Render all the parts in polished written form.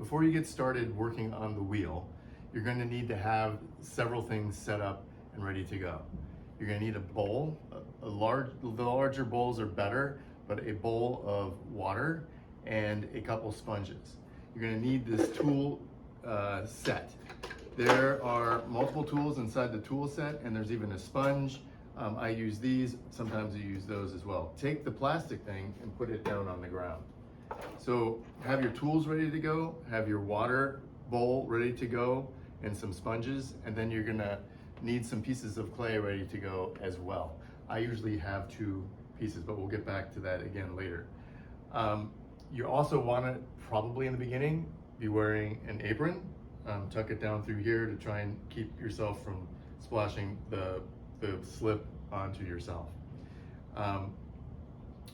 before you get started working on the wheel, you're going to need to have several things set up and ready to go. You're going to need a bowl. The larger bowls are better, but a bowl of water and a couple sponges. You're going to need this tool set. There are multiple tools inside the tool set, and there's even a sponge. I use these, sometimes I use those as well. Take the plastic thing and put it down on the ground. So have your tools ready to go, have your water bowl ready to go, and some sponges, and then you're gonna need some pieces of clay ready to go as well. I usually have 2 pieces, but we'll get back to that again later. You also wanna, probably in the beginning, be wearing an apron. Tuck it down through here to try and keep yourself from splashing the slip onto yourself.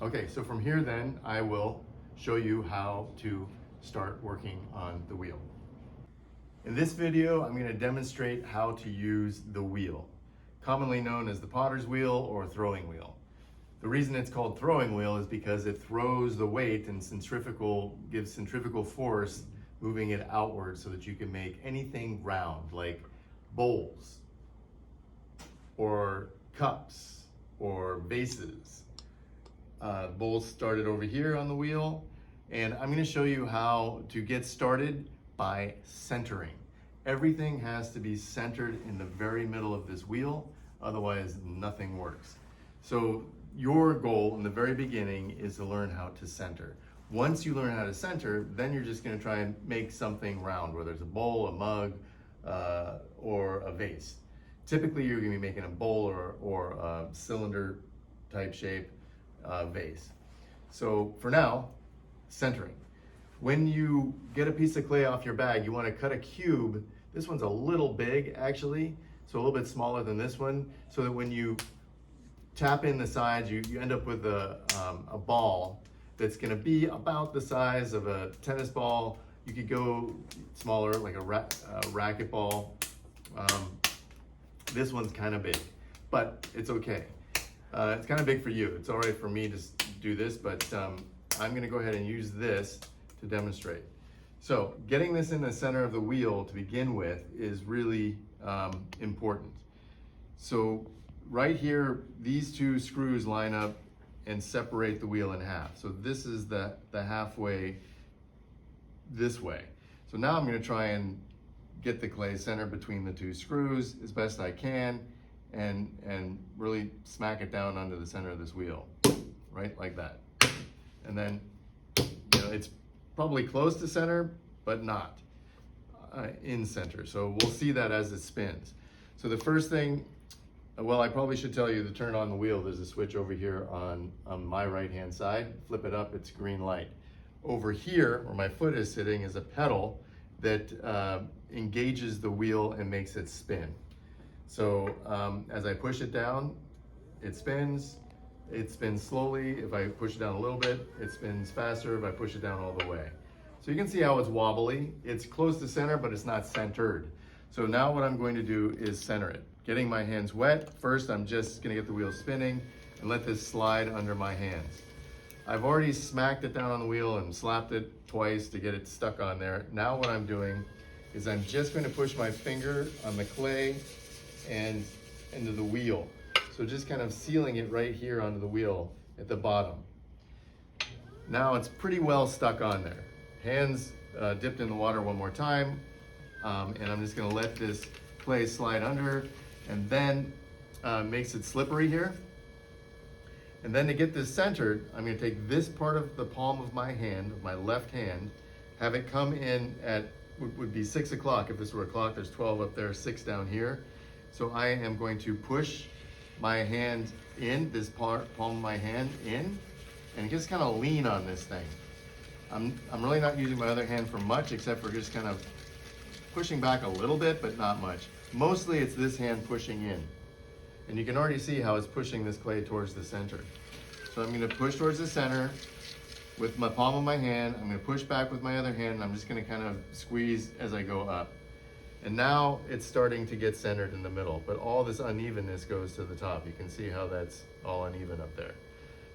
Okay, so from here then, I will show you how to start working on the wheel. In this video, I'm going to demonstrate how to use the wheel, commonly known as the potter's wheel or throwing wheel. The reason it's called throwing wheel is because it throws the weight and gives centrifugal force, moving it outward so that you can make anything round, like bowls or cups or vases. Bowls started over here on the wheel, and I'm going to show you how to get started by centering. Everything has to be centered in the very middle of this wheel, otherwise nothing works. So your goal in the very beginning is to learn how to center. Once you learn how to center, then you're just going to try and make something round, whether it's a bowl, a mug, or a vase. Typically, you're going to be making a bowl or a cylinder type shape vase. So for now, centering. When you get a piece of clay off your bag, you want to cut a cube. This one's a little big, actually, so a little bit smaller than this one, so that when you tap in the sides, you end up with a ball that's going to be about the size of a tennis ball. You could go smaller, like a racket ball. This one's kind of big, but it's okay. It's kind of big for you. It's all right for me to do this, but I'm going to go ahead and use this to demonstrate. So getting this in the center of the wheel to begin with is really important. So right here, these 2 screws line up and separate the wheel in half. So this is the halfway this way. So now I'm going to try and get the clay centered between the 2 screws as best I can, and really smack it down onto the center of this wheel, right, like that. And then, it's probably close to center, but not in center. So we'll see that as it spins. So the first thing, well, I probably should tell you to turn on the wheel. There's a switch over here on my right-hand side. Flip it up, it's green light. Over here, where my foot is sitting, is a pedal that engages the wheel and makes it spin. So as I push it down, it spins. It spins slowly. If I push it down a little bit, it spins faster if I push it down all the way. So you can see how it's wobbly. It's close to center, but it's not centered. So now what I'm going to do is center it. Getting my hands wet, first I'm just gonna get the wheel spinning and let this slide under my hands. I've already smacked it down on the wheel and slapped it twice to get it stuck on there. Now what I'm doing is I'm just going to push my finger on the clay and into the wheel. So just kind of sealing it right here onto the wheel at the bottom. Now it's pretty well stuck on there. Hands dipped in the water one more time, and I'm just going to let this clay slide under, and then makes it slippery here. And then to get this centered, I'm going to take this part of the palm of my hand, of my left hand, have it come in at, would be 6 o'clock. If this were a clock, there's 12 up there, 6 down here. So I am going to push my hand in, this palm of my hand in, and just kind of lean on this thing. I'm really not using my other hand for much, except for just kind of pushing back a little bit, but not much. Mostly it's this hand pushing in. And you can already see how it's pushing this clay towards the center. So I'm going to push towards the center with my palm of my hand. I'm going to push back with my other hand, and I'm just going to kind of squeeze as I go up. And now it's starting to get centered in the middle, but all this unevenness goes to the top. You can see how that's all uneven up there.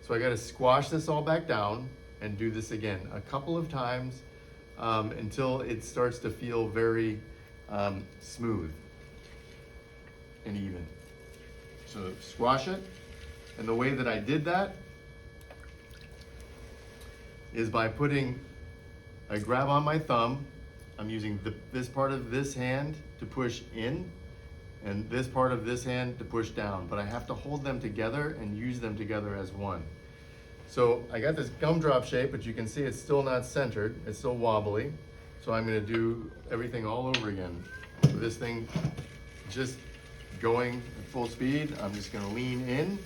So I got to squash this all back down and do this again a couple of times until it starts to feel very smooth and even. So squash it. And the way that I did that is by I grab on my thumb. I'm using this part of this hand to push in and this part of this hand to push down, but I have to hold them together and use them together as one. So I got this gumdrop shape, but you can see it's still not centered. It's still wobbly. So I'm gonna do everything all over again. So this thing just going at full speed. I'm just gonna lean in.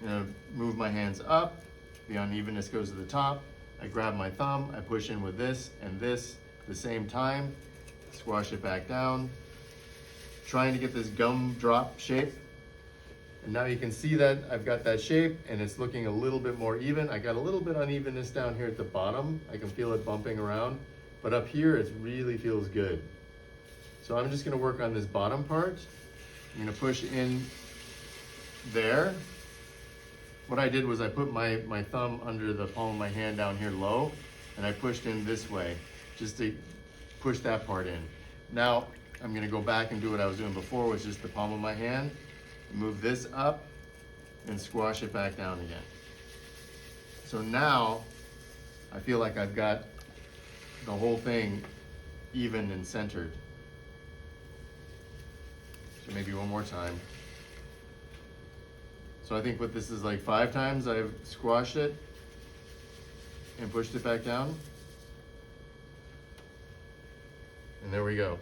I'm gonna move my hands up. The unevenness goes to the top. I grab my thumb, I push in with this and this at the same time, squash it back down, trying to get this gumdrop shape. And now you can see that I've got that shape and it's looking a little bit more even. I got a little bit unevenness down here at the bottom. I can feel it bumping around, but up here it really feels good. So I'm just gonna work on this bottom part. I'm gonna push in there. What I did was I put my thumb under the palm of my hand down here low, and I pushed in this way, just to push that part in. Now, I'm gonna go back and do what I was doing before, which is the palm of my hand, move this up, and squash it back down again. So now, I feel like I've got the whole thing even and centered. So maybe one more time. So I think what this is like 5 times I've squashed it and pushed it back down. And there we go.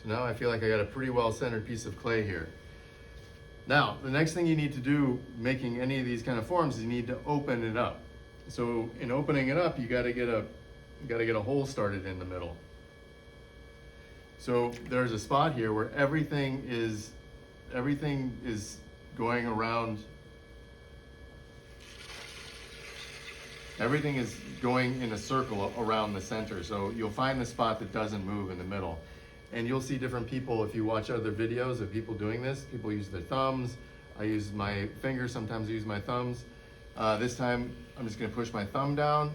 So now I feel like I got a pretty well centered piece of clay here. Now, the next thing you need to do making any of these kind of forms is you need to open it up. So in opening it up, you gotta get a hole started in the middle. So there's a spot here where everything is going around. Everything is going in a circle around the center. So you'll find the spot that doesn't move in the middle. And you'll see different people, if you watch other videos of people doing this, people use their thumbs. I use my fingers, sometimes I use my thumbs. This time, I'm just gonna push my thumb down,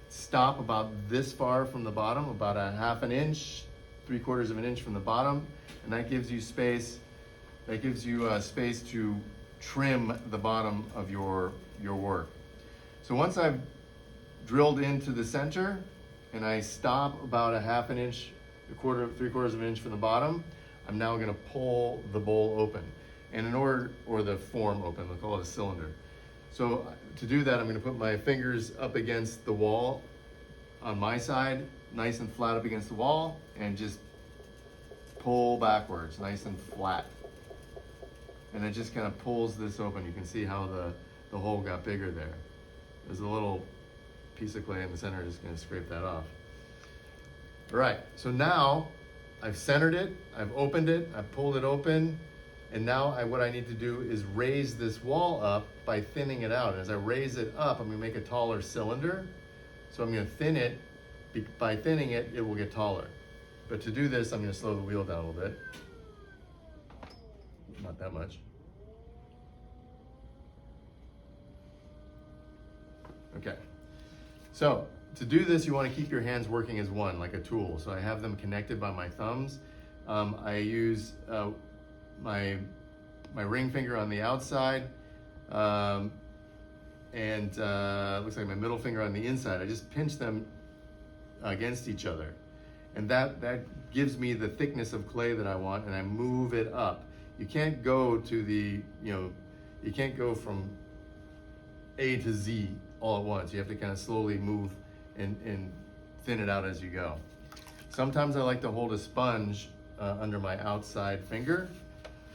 stop about this far from the bottom, about a 1/2 inch, 3/4 of an inch from the bottom, and that gives you space. That gives you space to trim the bottom of your work. So once I've drilled into the center and I stop about a 1/2 inch, 3/4 of an inch from the bottom, I'm now gonna pull the bowl open. And or the form open, we'll call it a cylinder. So to do that, I'm gonna put my fingers up against the wall on my side, nice and flat up against the wall, and just pull backwards, nice and flat. And it just kind of pulls this open. You can see how the hole got bigger there. There's a little piece of clay in the center, just gonna scrape that off. All right, so now I've centered it, I've opened it, I've pulled it open, and now what I need to do is raise this wall up by thinning it out. And as I raise it up, I'm gonna make a taller cylinder. So I'm gonna thin it. By thinning it, it will get taller. But to do this, I'm gonna slow the wheel down a little bit. Not that much. Okay. So to do this, you want to keep your hands working as one, like a tool. So I have them connected by my thumbs. I use my ring finger on the outside, and looks like my middle finger on the inside. I just pinch them against each other, and that gives me the thickness of clay that I want, and I move it up. You can't go to you can't go from A to Z all at once. You have to kind of slowly move and thin it out as you go. Sometimes I like to hold a sponge under my outside finger.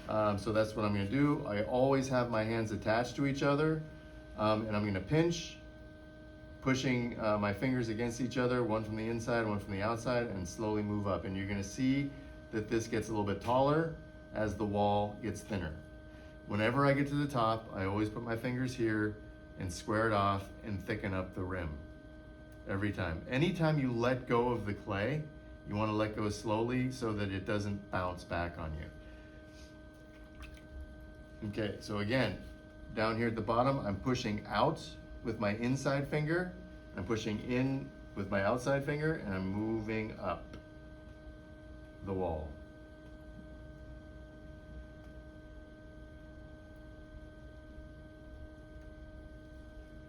So that's what I'm gonna do. I always have my hands attached to each other, and I'm gonna pinch, pushing my fingers against each other, one from the inside, one from the outside, and slowly move up. And you're gonna see that this gets a little bit taller as the wall gets thinner. Whenever I get to the top, I always put my fingers here and square it off and thicken up the rim every time. Anytime you let go of the clay, you want to let go slowly so that it doesn't bounce back on you. Okay, so again, down here at the bottom, I'm pushing out with my inside finger, I'm pushing in with my outside finger, and I'm moving up the wall.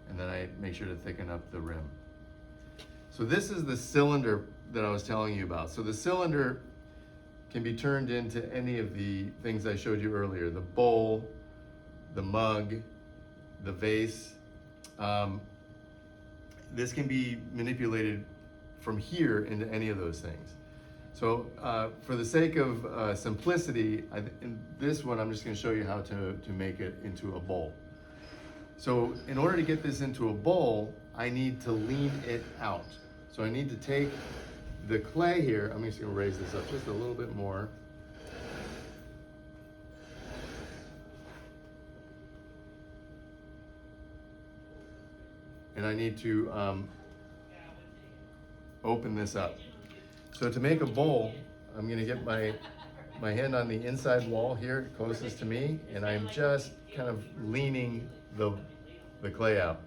And then I make sure to thicken up the rim. So this is the cylinder that I was telling you about. So the cylinder can be turned into any of the things I showed you earlier, the bowl, the mug, the vase. This can be manipulated from here into any of those things. So for the sake of simplicity, in this one I'm just going to show you how to make it into a bowl. So in order to get this into a bowl, I need to lean it out. So I need to take the clay here, I'm just going to raise this up just a little bit more. And I need to open this up. So to make a bowl, I'm going to get my hand on the inside wall here, closest to me, and I'm just kind of leaning the clay out.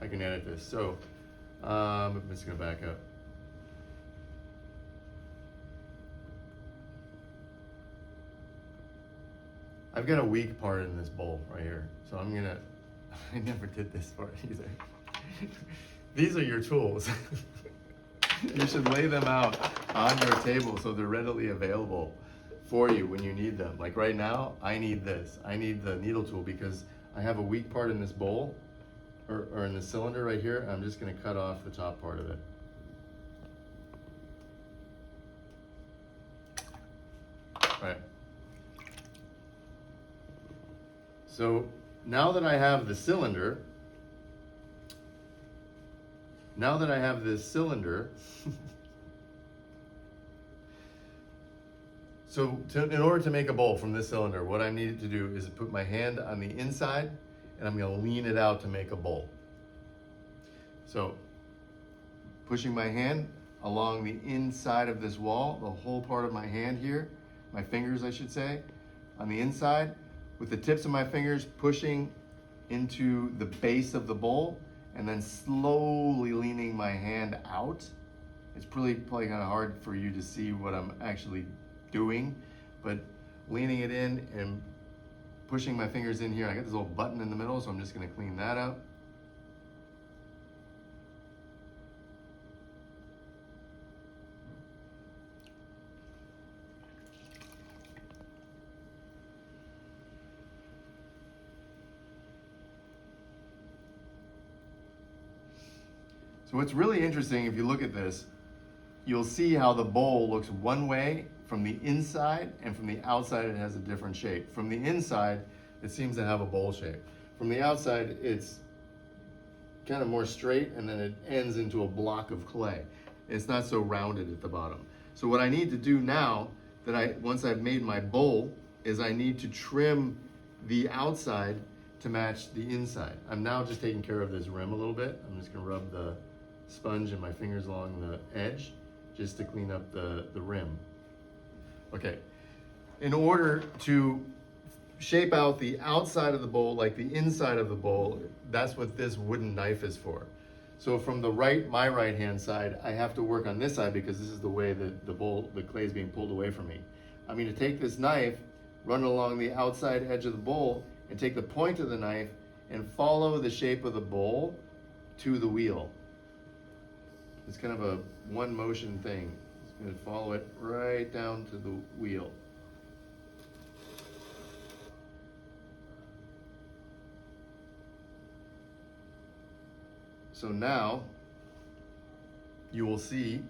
I can edit this. So I'm just going to back up. I've got a weak part in this bowl right here. So I'm going to, I never did this part either. These are your tools. You should lay them out on your table so they're readily available for you when you need them. Like right now, I need this. I need the needle tool because I have a weak part in this bowl or in the cylinder right here. I'm just going to cut off the top part of it. Right. So now that I have the cylinder, so in order to make a bowl from this cylinder, what I needed to do is put my hand on the inside and I'm going to lean it out to make a bowl. So pushing my hand along the inside of this wall, the whole part of my hand here, my fingers I should say, on the inside, with the tips of my fingers pushing into the base of the bowl and then slowly leaning my hand out. It's probably kind of hard for you to see what I'm actually doing, but leaning it in and pushing my fingers in here. I got this little button in the middle, so I'm just going to clean that up. So what's really interesting, if you look at this, you'll see how the bowl looks one way from the inside, and from the outside it has a different shape. From the inside, it seems to have a bowl shape. From the outside, it's kind of more straight, and then it ends into a block of clay. It's not so rounded at the bottom. So what I need to do now, once I've made my bowl, is I need to trim the outside to match the inside. I'm now just taking care of this rim a little bit. I'm just gonna rub the sponge and my fingers along the edge just to clean up the rim. Okay, in order to shape out the outside of the bowl like the inside of the bowl, that's what this wooden knife is for. So from my right hand side, I have to work on this side because this is the way that the clay is being pulled away from me. I'm going to take this knife, run it along the outside edge of the bowl, and take the point of the knife and follow the shape of the bowl to the wheel. It's kind of a one motion thing. It's going to follow it right down to the wheel. So now you will see,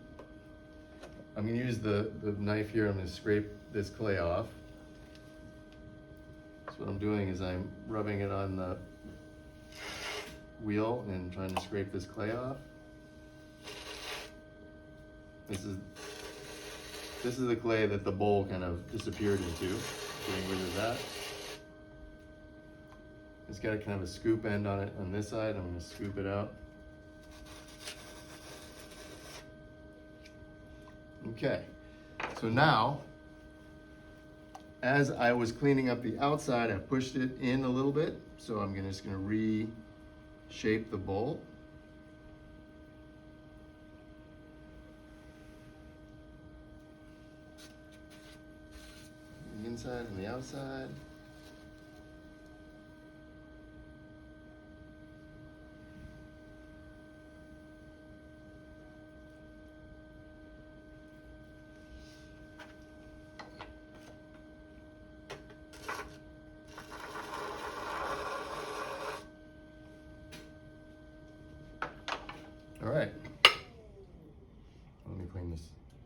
I'm going to use the knife here. I'm going to scrape this clay off. So what I'm doing is I'm rubbing it on the wheel and trying to scrape this clay off. This is the clay that the bowl kind of disappeared into. Getting rid of that. It's got a kind of a scoop end on it on this side. I'm going to scoop it out. Okay, so now, as I was cleaning up the outside, I pushed it in a little bit. So I'm just gonna reshape the bowl. The inside and the outside. All right. Let me clean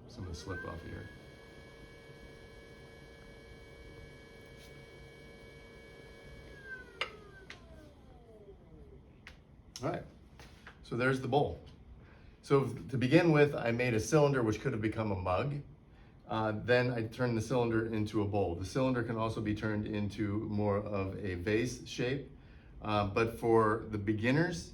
some of the slip off here. All right, so there's the bowl. So to begin with, I made a cylinder which could have become a mug. Then I turned the cylinder into a bowl. The cylinder can also be turned into more of a vase shape. But for the beginners,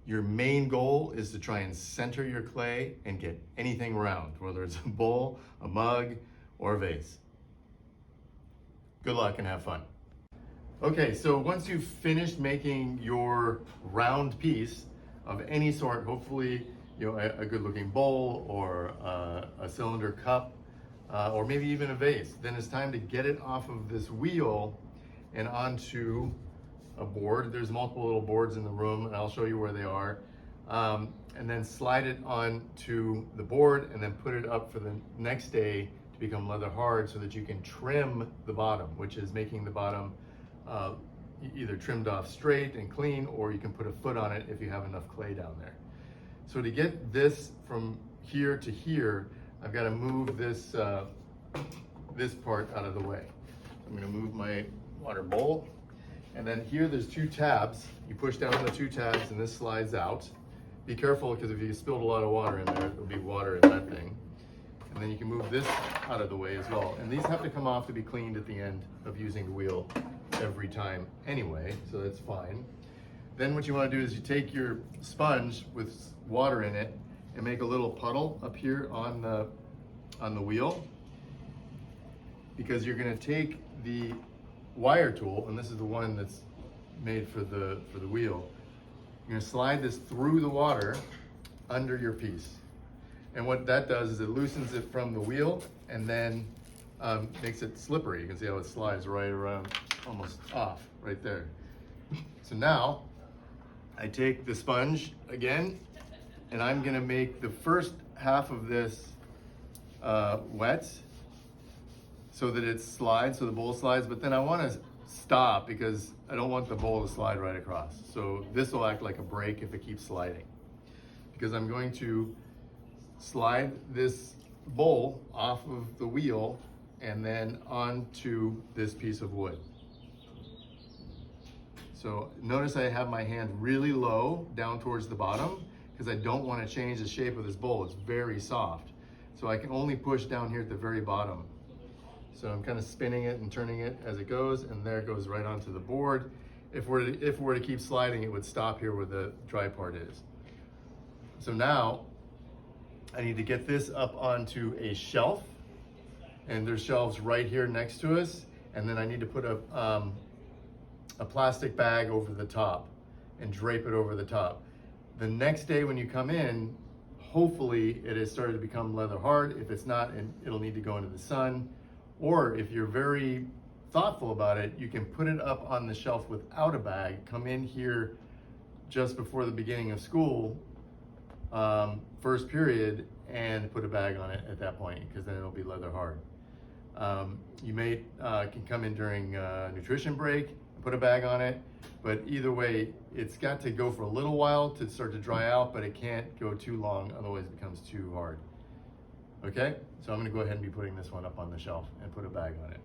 your main goal is to try and center your clay and get anything round, whether it's a bowl, a mug, or a vase. Good luck and have fun. Okay, so once you've finished making your round piece of any sort, hopefully a good looking bowl or a cylinder cup, or maybe even a vase, then it's time to get it off of this wheel and onto a board. There's multiple little boards in the room, and I'll show you where they are. And then slide it onto the board and then put it up for the next day to become leather hard so that you can trim the bottom, which is making the bottom either trimmed off straight and clean, or you can put a foot on it if you have enough clay down there. So to get this from here to here, I've got to move this this part out of the way. I'm going to move my water bowl. And then here there's two tabs. You push down on the two tabs and this slides out. Be careful, because if you spilled a lot of water in there, there'll be water in that thing. And then you can move this out of the way as well. And these have to come off to be cleaned at the end of using the wheel every time anyway, so that's fine. Then what you want to do is you take your sponge with water in it and make a little puddle up here on the wheel, because you're going to take the wire tool, and this is the one that's made for the wheel. You're going to slide this through the water under your piece, and what that does is it loosens it from the wheel and then makes it slippery. You can see how it slides right around, almost off right there. So now I take the sponge again, and I'm going to make the first half of this wet, so that it slides, so the bowl slides, but then I want to stop because I don't want the bowl to slide right across. So this will act like a brake if it keeps sliding, because I'm going to slide this bowl off of the wheel and then onto this piece of wood. So notice I have my hand really low down towards the bottom because I don't want to change the shape of this bowl. It's very soft. So I can only push down here at the very bottom. So I'm kind of spinning it and turning it as it goes, and there it goes right onto the board. If we're to keep sliding, it would stop here where the dry part is. So now I need to get this up onto a shelf, and there's shelves right here next to us, and then I need to put a plastic bag over the top and drape it over the top. The next day when you come in, hopefully it has started to become leather hard. If it's not, it'll need to go into the sun. Or if you're very thoughtful about it, you can put it up on the shelf without a bag, come in here just before the beginning of school, first period, and put a bag on it at that point, because then it'll be leather hard. You may can come in during nutrition break, put a bag on it, but either way, it's got to go for a little while to start to dry out, but it can't go too long, otherwise it becomes too hard. Okay, so I'm going to go ahead and be putting this one up on the shelf and put a bag on it.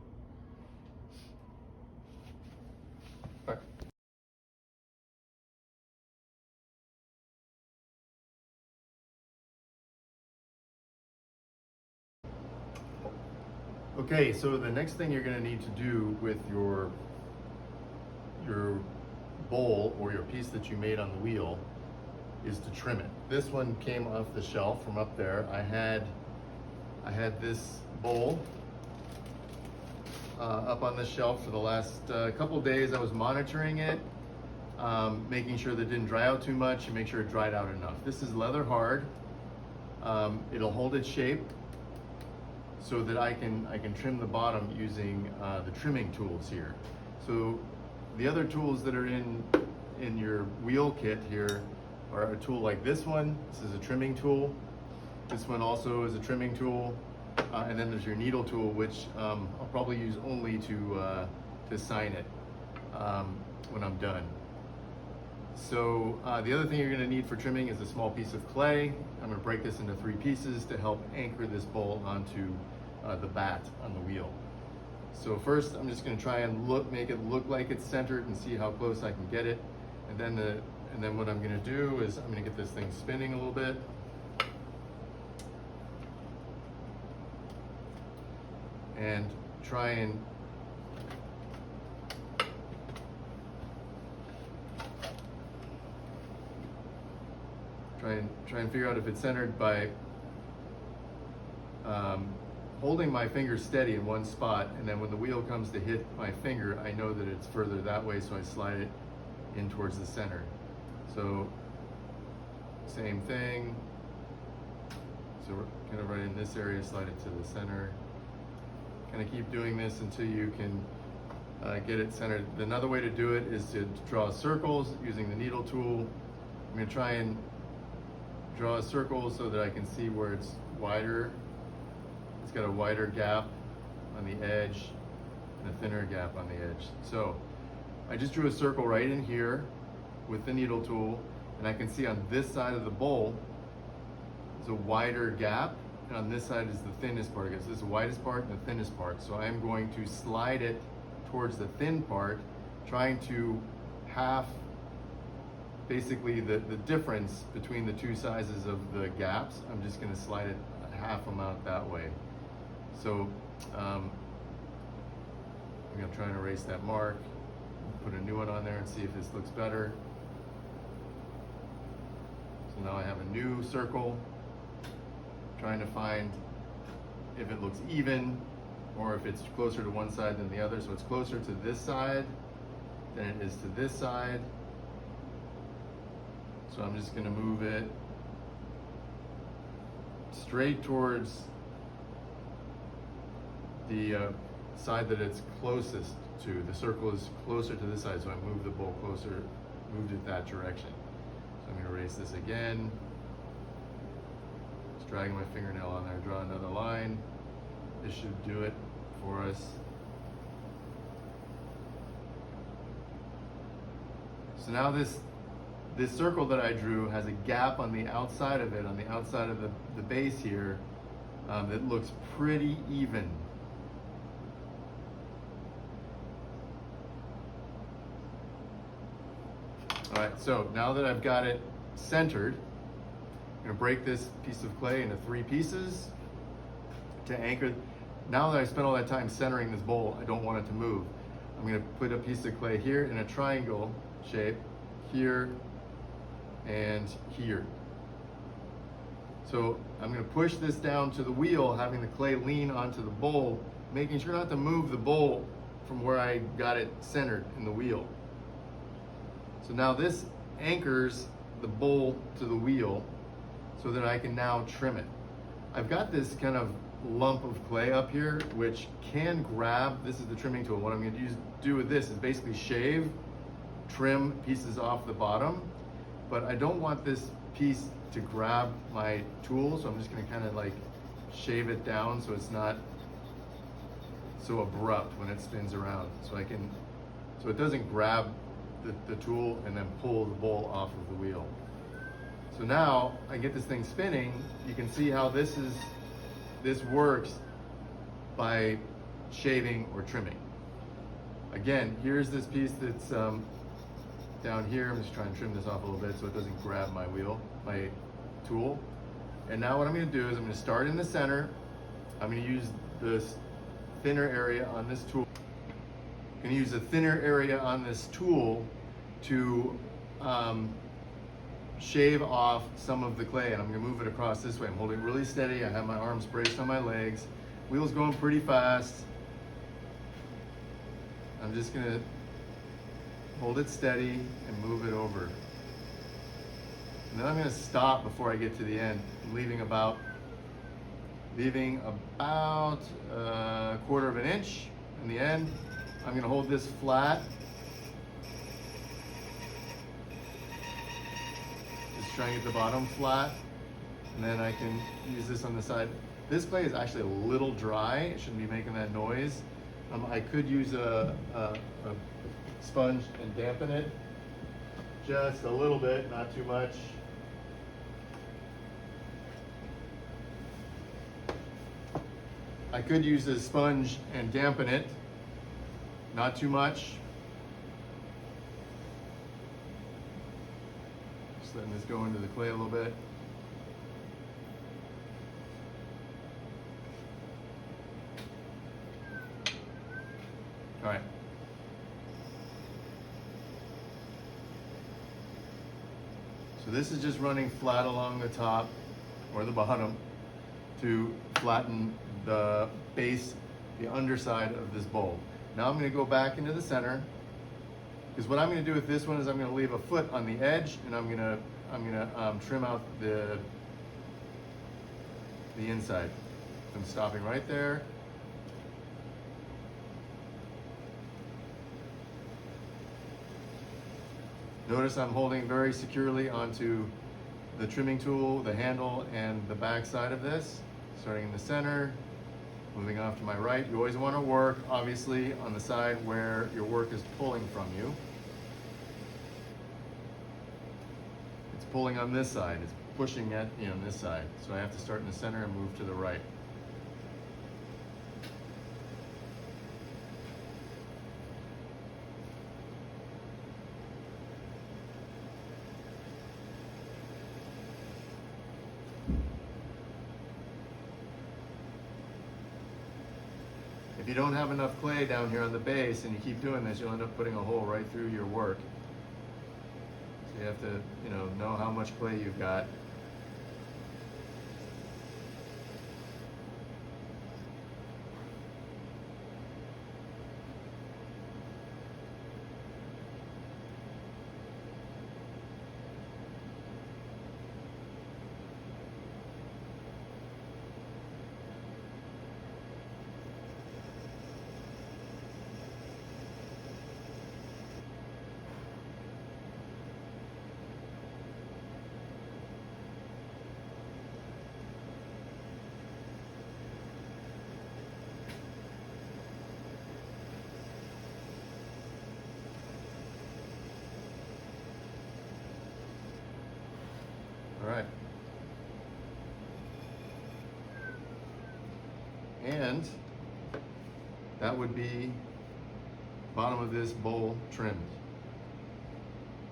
All right. Okay, so the next thing you're going to need to do with your bowl or your piece that you made on the wheel is to trim it. This one came off the shelf from up there. I had I had this bowl up on the shelf for the last couple days. I was monitoring it, making sure that it didn't dry out too much and make sure it dried out enough. This is leather hard. It'll hold its shape so that I can trim the bottom using the trimming tools here. So the other tools that are in your wheel kit here are a tool like this one. This is a trimming tool. This one also is a trimming tool. And then there's your needle tool, which I'll probably use only to sign it when I'm done. So the other thing you're gonna need for trimming is a small piece of clay. I'm gonna break this into 3 pieces to help anchor this bowl onto the bat on the wheel. So first, I'm just gonna try and make it look like it's centered and see how close I can get it. And then what I'm gonna do is I'm gonna get this thing spinning a little bit. And try and figure out if it's centered by holding my finger steady in one spot, and then when the wheel comes to hit my finger, I know that it's further that way, so I slide it in towards the center. So same thing. So we're kind of right in this area, slide it to the center. Kind of keep doing this until you can get it centered. Another way to do it is to draw circles using the needle tool. I'm going to try and draw a circle so that I can see where it's wider. It's got a wider gap on the edge and a thinner gap on the edge. So I just drew a circle right in here with the needle tool, and I can see on this side of the bowl there's a wider gap, and on this side is the thinnest part. I guess this is the widest part and the thinnest part. So I'm going to slide it towards the thin part, trying to half basically the difference between the 2 sizes of the gaps. I'm just going to slide it half amount that way. So I'm going to try and erase that mark, put a new one on there and see if this looks better. So now I have a new circle, trying to find if it looks even or if it's closer to one side than the other. So it's closer to this side than it is to this side. So I'm just going to move it straight towards the side that it's closest to. The circle is closer to this side, so I moved the bowl closer, moved it that direction. So I'm going to erase this again. Just dragging my fingernail on there, draw another line. This should do it for us. So now this circle that I drew has a gap on the outside of it, on the outside of the base here, that looks pretty even. All right, so now that I've got it centered, I'm gonna break this piece of clay into 3 pieces to anchor. Now that I spent all that time centering this bowl, I don't want it to move. I'm gonna put a piece of clay here in a triangle shape, here and here. So I'm gonna push this down to the wheel, having the clay lean onto the bowl, making sure not to move the bowl from where I got it centered in the wheel. So now this anchors the bowl to the wheel so that I can now trim it. I've got this kind of lump of clay up here which can grab, this is the trimming tool. What I'm going to do with this is basically shave, trim pieces off the bottom, but I don't want this piece to grab my tool, so I'm just going to kind of like shave it down so it's not so abrupt when it spins around, so it doesn't grab the tool and then pull the bowl off of the wheel. So now I get this thing spinning. You can see how this works by shaving or trimming. Again, here's this piece that's down here. I'm just trying to trim this off a little bit so it doesn't grab my tool. And now what I'm going to do is I'm going to start in the center. I'm going to use this thinner area on this tool. I'm going to use the thinner area on this tool to shave off some of the clay, and I'm gonna move it across this way. I'm holding really steady. I have my arms braced on my legs. Wheel's going pretty fast. I'm just gonna hold it steady and move it over. And then I'm gonna stop before I get to the end, leaving about a quarter of an inch in the end. I'm gonna hold this flat. Just try and get the bottom flat. And then I can use this on the side. This clay is actually a little dry. It shouldn't be making that noise. I could use a sponge and dampen it just a little bit, not too much. I could use a sponge and dampen it, not too much. Just letting this go into the clay a little bit. All right. So this is just running flat along the top or the bottom to flatten the base, the underside of this bowl. Now I'm going to go back into the center, because what I'm going to do with this one is I'm going to leave a foot on the edge, and I'm going to trim out the inside. I'm stopping right there. Notice I'm holding very securely onto the trimming tool, the handle, and the back side of this. Starting in the center, moving off to my right. You always want to work, obviously, on the side where your work is pulling from you. It's pulling on this side. It's pushing at on this side. So I have to start in the center and move to the right. If you don't have enough clay down here on the base and you keep doing this, you'll end up putting a hole right through your work. So you have to, know how much clay you've got. All right. And that would be bottom of this bowl trimmed.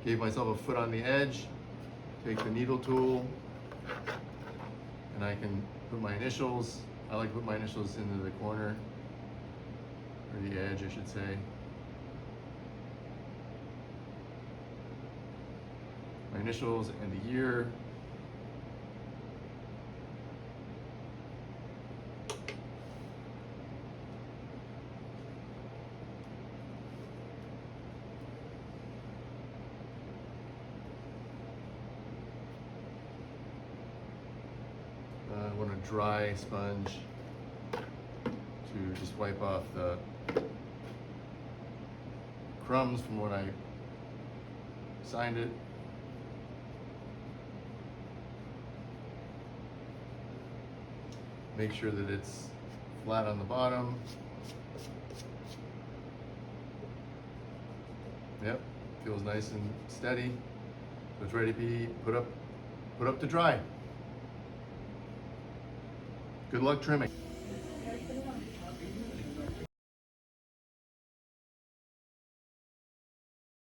Gave myself a foot on the edge. Take the needle tool, and I can put my initials. I like to put my initials into the corner, or the edge, I should say. My initials and the year. I want a dry sponge to just wipe off the crumbs from when I signed it. Make sure that it's flat on the bottom. Yep, feels nice and steady. So it's ready to be put up to dry. Good luck trimming.